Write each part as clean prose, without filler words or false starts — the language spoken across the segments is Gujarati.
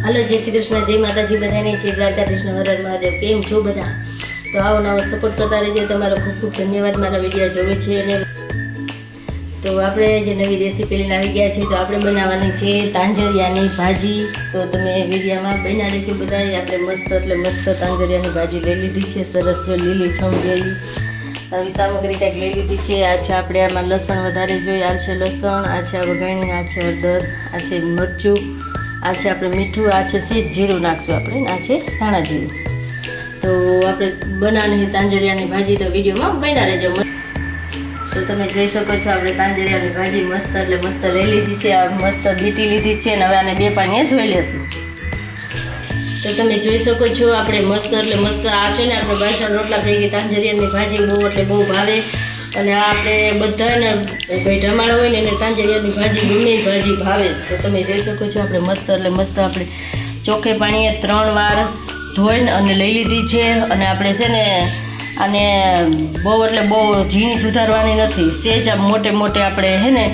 हेलो जय श्री कृष्ण जय माताजी बधाने जय द्वारकाधीश हर हर महादेव केम छो बधा। तो आओ नવો सपोर्ट करता रहो। तमारो खूब खूब धन्यवाद मारा विडियो जोवे छे। तो આપણે જે નવી રેસીપી લઈને આવી ગયા છે તો આપણે બનાવવાની છે તાંજરિયાની ભાજી। તો તમે વિડીયોમાં બના દેજો બધા। આપણે મસ્ત એટલે મસ્ત તાંજરિયાની ભાજી લઈ લીધી છે સરસ જો લીલી છમ જેવી આવી સામગ્રી કંઈક લઈ લીધી છે। આ છે આપણે આમાં લસણ વધારે જોઈએ, આ છે લસણ, આ છે વઘાણી, આ છે હળદર, આ છે મરચું, આ છે આપણે મીઠું, આ છે સેજ જીરું નાખશું આપણે, આ છે ધાણા જીરું। તો આપણે બનાવવાની તાંજરિયાની ભાજી તો વિડીયોમાં બના રહેજો। तो તમે જોઈ શકો છો આપણે તાંજરિયાની ભાજી મસ્ત એટલે મસ્ત લઈ લીધી છે। આ મસ્ત બીટી લીધી છે અને હવે આને બે પાણીએ ધોઈ લેશું। તો તમે જોઈ શકો છો આપણે મસ્ત એટલે મસ્ત આ છે ને આપણે બાજરા રોટલા ભેગી તાંજરિયાની ભાજી બહુ એટલે બહુ ભાવે। અને આ આપણે બધાને ભાઈ ઢમાળા હોય ને એને તાંજરિયાની ભાજી ગમે એ ભાજી ભાવે। તો તમે જોઈ શકો છો આપણે મસ્ત એટલે મસ્ત આપણે ચોખ્ખે પાણીએ 3 વાર ધોઈને અને લઈ લીધી છે। અને આપણે છે ને અને બહુ એટલે બહુ ઝીણી સુધારવાની નથી, સેજ આમ મોટે મોટે આપણે હે ને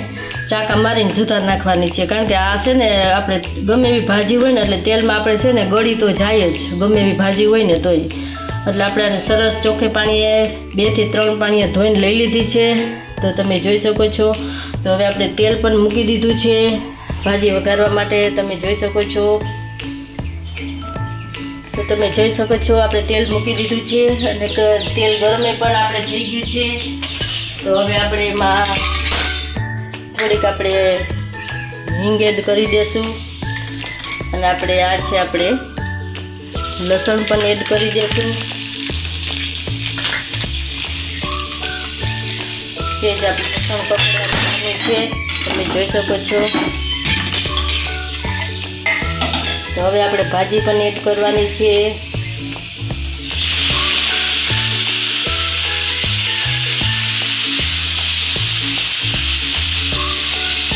ચાકા મારીને સુધાર નાખવાની છે। કારણ કે આ છે ને આપણે ગમે એવી ભાજી હોય ને એટલે તેલમાં આપણે છે ને ગળી તો જાય જ, ગમે એવી ભાજી હોય ને તોય। એટલે આપણે આને સરસ ચોખ્ખે પાણીએ 2 થી 3 પાણીએ ધોઈને લઈ લીધી છે। તો તમે જોઈ શકો છો। તો હવે આપણે તેલ પણ મૂકી દીધું છે ભાજી વઘારવા માટે, તમે જોઈ શકો છો। તો તમે જોઈ શકો છો આપણે તેલ મૂકી દીધું છે અને તેલ ગરમે પણ આપણે થઈ ગયું છે। તો હવે આપણે એમાં થોડીક આપણે હિંગ એડ કરી દઈશું અને આપણે આ છે આપણે લસણ પણ એડ કરી દઈશું। સેજ આપણે લસણ પકડવાનું છે, તમે જોઈ શકો છો। તો હવે આપણે ભાજી પણ એડ કરવાની છે।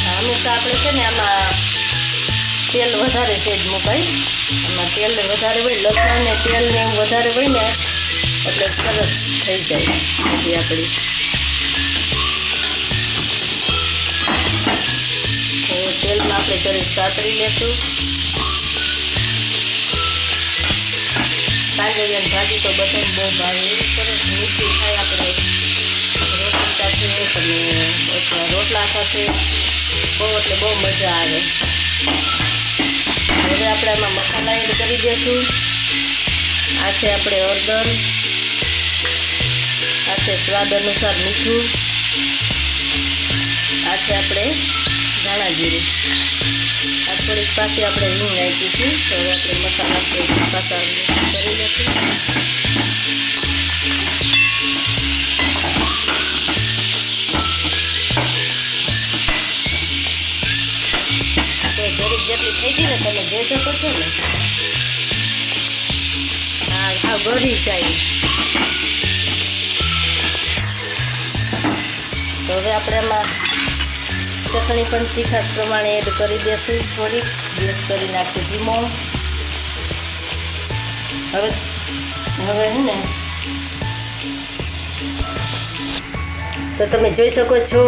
હંમેશા આપણે છે ને આમાં તેલ વધારે સેજ મુકાય, આમાં તેલ વધારે હોય, લસણ ને તેલ ને એવું વધારે હોય ને એટલે સરસ થઈ જાય ભાજી આપણી। હવે તેલમાં આપણે જરીક સાતરી લેશું। તાંજરિયાની ભાજી તો બધાને બહુ ભાવે, એવી સરસ મીઠી થાય આપણે રોટલી સાથે અને રોટલા સાથે બહુ એટલે બહુ મજા આવે। હવે આપણે આમાં મસાલા એડ કરી દઈશું। આ છે આપણે હળદર, આ છે સ્વાદ અનુસાર મીઠું, આ છે આપણે ધાણા જીરું, આ થોડીક પાસે આપણે હિંગ નાખીશું। તો હવે આપણે મસાલા પાછા કરી લઈશું। તો જરીક જેટલી થઈ ગઈ ને તમે જોઈ શકો છો ને, આ ગળી જાય। તો હવે આપણે એમાં ચટણી પણ તીખાશ પ્રમાણે એડ કરી દઈશું થોડીક, ગેસ કરી નાખીશું ધીમો। હવે હે ને તો તમે જોઈ શકો છો,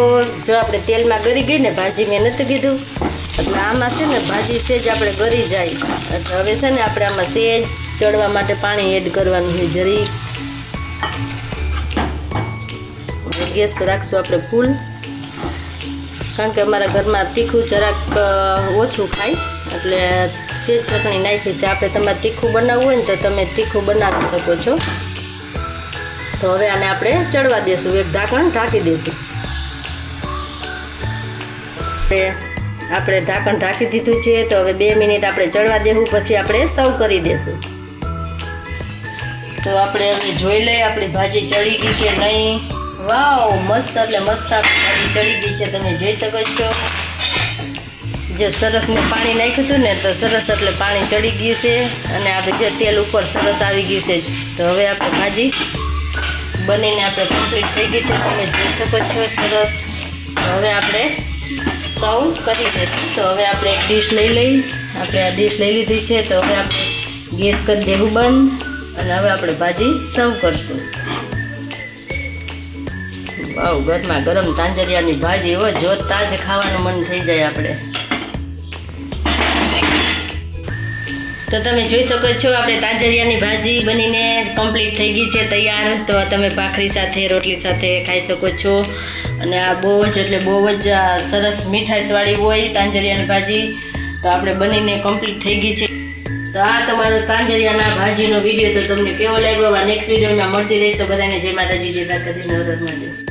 જો આપણે તેલમાં ગળી ગઈ ને ભાજી, મેં નથી કીધું એટલે આમાં છે ને ભાજી સેજ આપણે ગળી જાય એટલે હવે છે ને આપણે આમાં સેજ ચડવા માટે પાણી એડ કરવાનું છે જરીક। ગેસ રાખશું આપણે ફૂલ, કારણ કે અમારા ઘરમાં તીખું જરાક ઓછું ખાય એટલે સેજ ચટણી નાખી છે આપણે। તમારે તીખું બનાવવું હોય ને તો તમે તીખું બનાવી શકો છો। તો હવે આને આપણે ચડવા દઈશું, એક ઢાંકણ ઢાંકી દઈશું। આપણે ઢાંકણ ઢાંકી દીધું છે। તો હવે 2 મિનિટ આપણે ચડવા દેવું, પછી આપણે સર્વ કરી દઈશું। તો આપણે હવે જોઈ લઈએ આપણી ભાજી ચડી ગઈ કે નહીં। વાવ, મસ્ત એટલે મસ્ત ભાજી ચડી ગઈ છે, તમે જોઈ શકો છો। જે સરસ મેં પાણી નાખ્યું હતું ને તો સરસ એટલે પાણી ચડી ગયું છે અને આપણે જે તેલ ઉપર સરસ આવી ગયું છે। તો હવે આપણે ભાજી બનીને આપણે કમ્પ્લીટ થઈ ગઈ છે, તમે જોઈ શકો છો સરસ। તો હવે આપણે સર્વ કરી દઈશું। તો હવે આપણે એક ડીશ લઈ લઈ, આપણે આ ડીશ લઈ લીધી છે। તો હવે આપણે ગેસ કરી દેવું બંધ અને હવે આપણે ભાજી સર્વ કરશું। વાવ, ગરમા ગરમ તાંજરિયાની ભાજી હોય જોતા જ ખાવાનું મન થઈ જાય આપણે। તો તમે જોઈ શકો છો આપણે તાંજરિયાની ભાજી બનીને કમ્પ્લીટ થઈ ગઈ છે, તૈયાર. તો તમે ભાખરી સાથે રોટલી સાથે ખાઈ શકો છો. અને આ બહુ જ એટલે બહુ જ સરસ મીઠાઈવાળી હોય તાંજરિયાની ભાજી. તો આપણે બનીને કમ્પ્લીટ થઈ ગઈ છે. તો આ તમારો તાંજરિયાના ભાજીનો વિડીયો તો તમને કેવો લાગ્યો? નેક્સ્ટ વિડીયોમાં મળતી રહીશ. તો બધાને જય માતાજી, જય દ્વારકાધીશ, હર હર મહાદેવ.